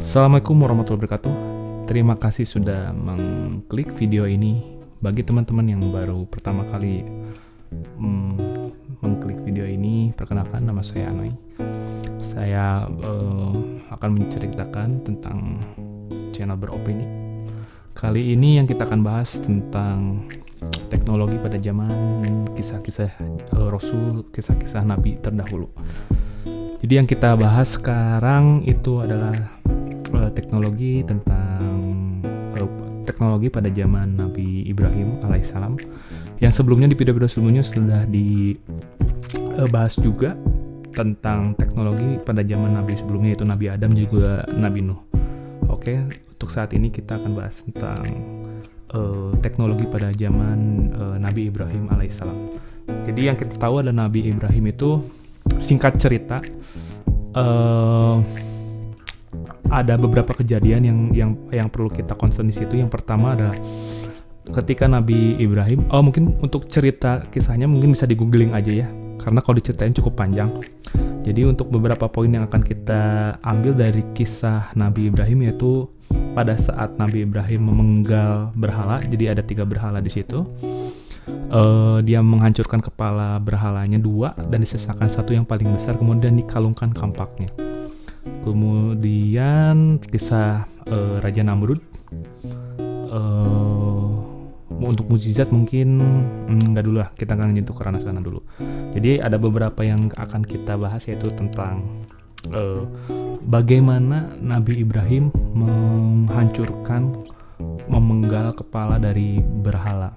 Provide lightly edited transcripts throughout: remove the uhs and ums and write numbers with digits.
Assalamualaikum warahmatullahi wabarakatuh. Terima kasih sudah mengklik video ini. Bagi teman-teman yang baru pertama kali mengklik video ini, perkenalkan, nama saya Anoy. Saya akan menceritakan tentang channel beropini. Kali ini yang kita akan bahas tentang teknologi pada zaman kisah-kisah Rasul, kisah-kisah Nabi terdahulu. Jadi yang kita bahas sekarang itu adalah teknologi pada zaman Nabi Ibrahim alaihissalam, yang sebelumnya di video-video sebelumnya sudah dibahas juga tentang teknologi pada zaman Nabi sebelumnya, yaitu Nabi Adam juga Nabi Nuh. Oke, untuk saat ini kita akan bahas tentang teknologi pada zaman Nabi Ibrahim alaihissalam. Jadi yang kita tahu adalah Nabi Ibrahim itu, singkat cerita, ada beberapa kejadian yang perlu kita concern di situ. Yang pertama adalah ketika Nabi Ibrahim, mungkin untuk cerita kisahnya mungkin bisa di-googling aja ya, karena kalau diceritain cukup panjang. Jadi untuk beberapa poin yang akan kita ambil dari kisah Nabi Ibrahim, yaitu pada saat Nabi Ibrahim memenggal berhala. Jadi ada 3 berhala di situ. Dia menghancurkan kepala berhalanya 2 dan disisakan 1 yang paling besar, kemudian dikalungkan kampaknya. Kemudian kisah Raja Namrud. Untuk mukjizat mungkin nggak dulu lah, kita akan nyentuh ke ranah sana dulu. Jadi ada beberapa yang akan kita bahas, yaitu tentang bagaimana Nabi Ibrahim memenggal kepala dari berhala.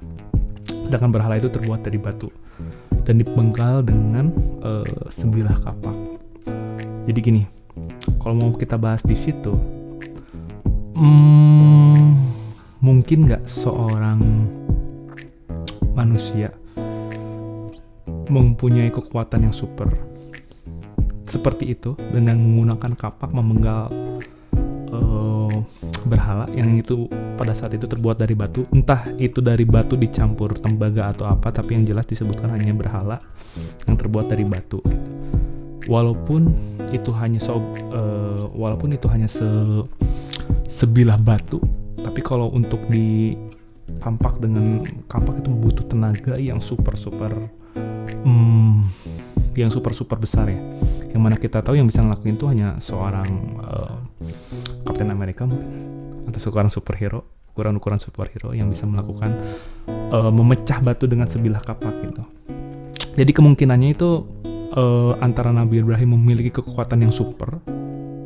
Sedangkan berhala itu terbuat dari batu dan dipenggal dengan sebilah kapak. Jadi gini, kalau mau kita bahas di situ, mungkin nggak seorang manusia mempunyai kekuatan yang super seperti itu dengan menggunakan kapak memenggal berhala yang itu pada saat itu terbuat dari batu. Entah itu dari batu dicampur tembaga atau apa, tapi yang jelas disebutkan hanya berhala yang terbuat dari batu gitu. Walaupun itu hanya sebilah batu, tapi kalau untuk dikampak dengan kampak itu butuh tenaga yang super besar ya. Yang mana kita tahu yang bisa ngelakuin itu hanya seorang Captain America mungkin, atau seorang superhero, ukuran superhero yang bisa melakukan memecah batu dengan sebilah kapak gitu. Jadi kemungkinannya itu antara Nabi Ibrahim memiliki kekuatan yang super,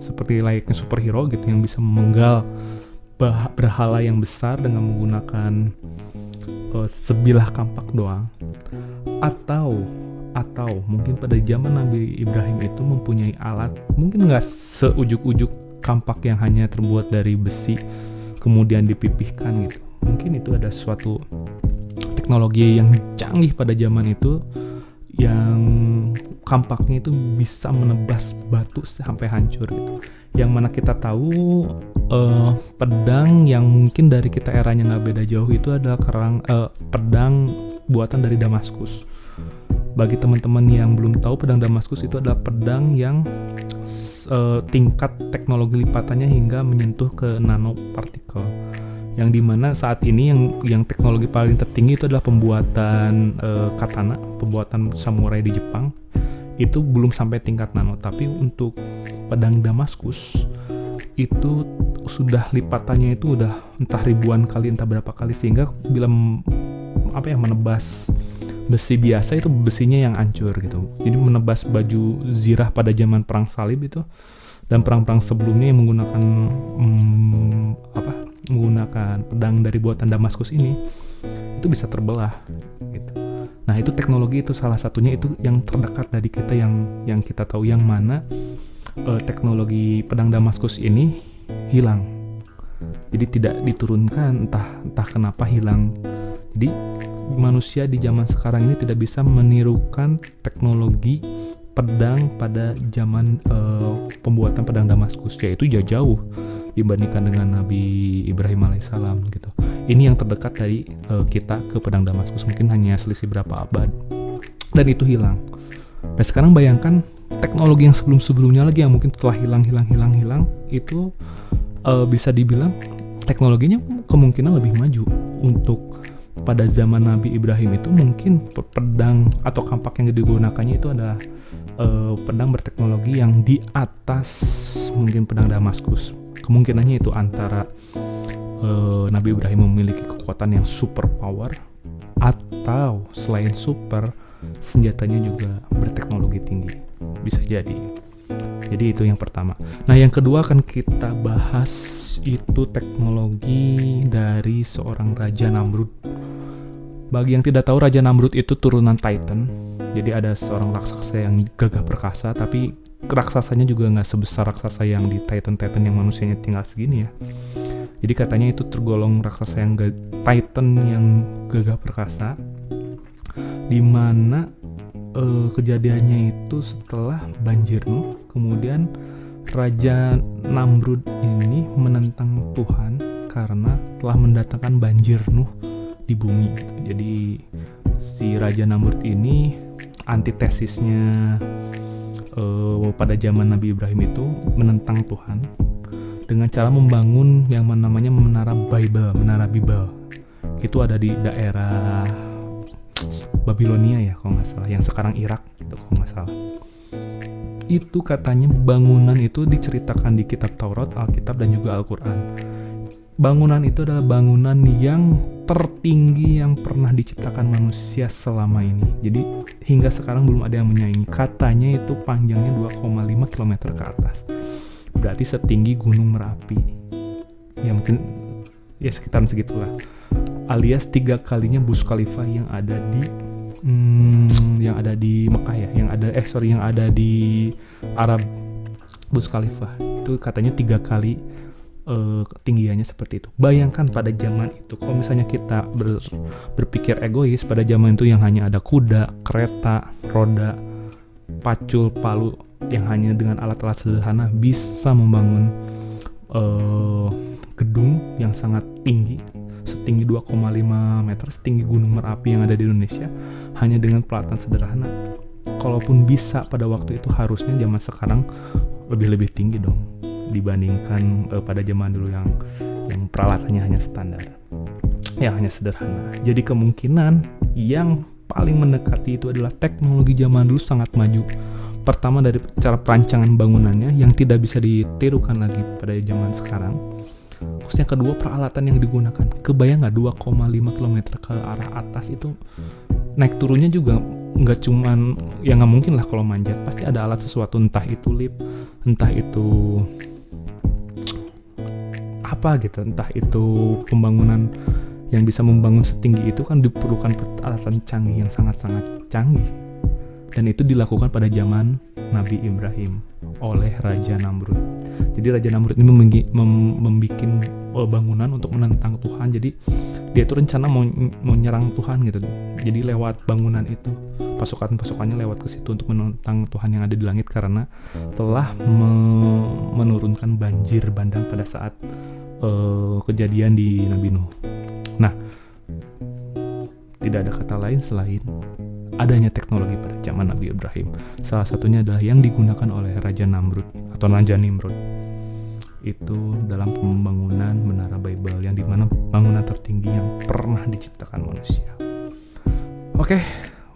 seperti layaknya superhero gitu, yang bisa memenggal berhala yang besar dengan menggunakan sebilah kampak doang, atau mungkin pada zaman Nabi Ibrahim itu mempunyai alat, mungkin nggak seujuk-ujuk kampak yang hanya terbuat dari besi kemudian dipipihkan gitu. Mungkin itu ada suatu teknologi yang canggih pada zaman itu, yang kampaknya itu bisa menebas batu sampai hancur gitu. Yang mana kita tahu pedang yang mungkin dari kita eranya nggak beda jauh itu adalah pedang buatan dari Damaskus. Bagi teman-teman yang belum tahu, pedang Damaskus itu adalah pedang yang tingkat teknologi lipatannya hingga menyentuh ke nanopartikel, yang dimana saat ini yang teknologi paling tertinggi itu adalah pembuatan katana, pembuatan samurai di Jepang, itu belum sampai tingkat nano. Tapi untuk pedang Damaskus itu sudah lipatannya itu udah entah ribuan kali, entah berapa kali, sehingga bila menebas besi biasa itu besinya yang hancur gitu. Jadi menebas baju zirah pada zaman perang salib itu dan perang-perang sebelumnya yang menggunakan pedang dari buatan Damaskus ini, itu bisa terbelah gitu. Nah, itu teknologi itu salah satunya, itu yang terdekat dari kita, yang kita tahu, yang mana teknologi pedang Damaskus ini hilang. Jadi tidak diturunkan, entah kenapa hilang. Jadi manusia di zaman sekarang ini tidak bisa menirukan teknologi pedang pada zaman pembuatan pedang Damaskus, yaitu jauh dibandingkan dengan Nabi Ibrahim alaihissalam gitu. Ini yang terdekat dari kita ke pedang Damaskus, mungkin hanya selisih berapa abad, dan itu hilang. Dan sekarang bayangkan teknologi yang sebelum-sebelumnya lagi, yang mungkin telah hilang itu bisa dibilang teknologinya kemungkinan lebih maju. Untuk pada zaman Nabi Ibrahim itu mungkin pedang atau kampak yang digunakannya itu adalah pedang berteknologi yang di atas mungkin pedang Damaskus. Kemungkinannya itu antara Nabi Ibrahim memiliki kekuatan yang super power, atau selain super, senjatanya juga berteknologi tinggi. Bisa jadi. Jadi itu yang pertama. Nah, yang kedua akan kita bahas itu teknologi dari seorang Raja Namrud. Bagi yang tidak tahu, Raja Namrud itu turunan Titan. Jadi ada seorang raksasa yang gagah perkasa, tapi raksasanya juga nggak sebesar raksasa yang di Titan-Titan yang manusianya tinggal segini ya. Jadi katanya itu tergolong raksasa yang Titan yang gagah perkasa, dimana kejadiannya itu setelah banjir Nuh. Kemudian Raja Namrud ini menentang Tuhan karena telah mendatangkan banjir Nuh di bumi gitu. Jadi si Raja Namrud ini antitesisnya pada zaman Nabi Ibrahim itu menentang Tuhan dengan cara membangun yang namanya menara Babel. Itu ada di daerah Babilonia ya kalau nggak salah, yang sekarang Irak gitu kalau nggak salah. Itu katanya bangunan itu diceritakan di kitab Taurat, Alkitab, dan juga Al-Quran. Bangunan itu adalah bangunan yang tertinggi yang pernah diciptakan manusia selama ini. Jadi hingga sekarang belum ada yang menyaingi. Katanya itu panjangnya 2,5 km ke atas. Berarti setinggi Gunung Merapi. Ya mungkin ya sekitaran segitulah. Alias 3 kalinya Burj Khalifa yang ada di Mekah ya, yang ada di Arab. Burj Khalifa itu katanya 3 kali ketinggiannya seperti itu. Bayangkan pada zaman itu, kalau misalnya kita berpikir egois, pada zaman itu yang hanya ada kuda, kereta, roda, pacul, palu, yang hanya dengan alat-alat sederhana bisa membangun gedung yang sangat tinggi, setinggi 2,5 meter, setinggi Gunung Merapi yang ada di Indonesia, hanya dengan peralatan sederhana. Kalaupun bisa pada waktu itu, harusnya zaman sekarang lebih tinggi dong dibandingkan pada zaman dulu yang peralatannya hanya standar, yang hanya sederhana. Jadi kemungkinan yang paling mendekati itu adalah teknologi zaman dulu sangat maju. Pertama dari cara perancangan bangunannya yang tidak bisa ditirukan lagi pada zaman sekarang. Terus yang kedua, peralatan yang digunakan. Kebayang nggak 2,5 km ke arah atas itu, naik turunnya juga nggak cuman, ya nggak mungkin lah kalau manjat. Pasti ada alat sesuatu, entah itu lift, entah itu apa gitu, entah itu pembangunan yang bisa membangun setinggi itu kan diperlukan peralatan canggih yang sangat-sangat canggih. Dan itu dilakukan pada zaman Nabi Ibrahim oleh Raja Namrud. Jadi Raja Namrud ini membuat bangunan untuk menentang Tuhan. Jadi dia itu rencana mau nyerang Tuhan gitu. Jadi lewat bangunan itu, pasukan-pasukannya lewat ke situ untuk menentang Tuhan yang ada di langit, karena telah menurunkan banjir bandang pada saat kejadian di Nabi Nuh. Nah, tidak ada kata lain selain adanya teknologi pada zaman Nabi Ibrahim. Salah satunya adalah yang digunakan oleh Raja Namrud atau Raja Nimrod. Itu dalam pembangunan menara Babel, yang dimana bangunan tertinggi yang pernah diciptakan manusia. Oke,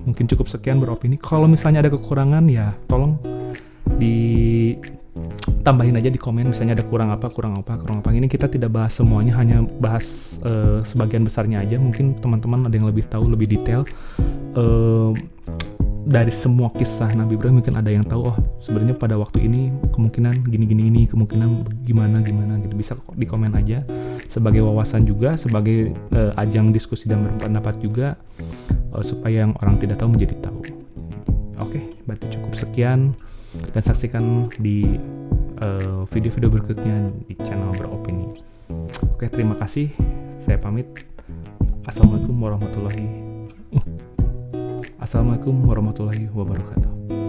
mungkin cukup sekian beropini. Kalau misalnya ada kekurangan ya tolong ditambahin aja di komen, misalnya ada kurang apa. Ini kita tidak bahas semuanya, hanya bahas sebagian besarnya aja. Mungkin teman-teman ada yang lebih tahu, lebih detail dari semua kisah Nabi Ibrahim. Mungkin ada yang tahu, oh sebenarnya pada waktu ini kemungkinan gini, kemungkinan gimana gitu. Bisa di komen aja sebagai wawasan juga, sebagai ajang diskusi dan berpendapat juga, supaya yang orang tidak tahu menjadi tahu. Oke, berarti cukup sekian, dan saksikan di video-video berikutnya di channel Beropini. Oke, terima kasih. Saya pamit. Assalamualaikum warahmatullahi wabarakatuh.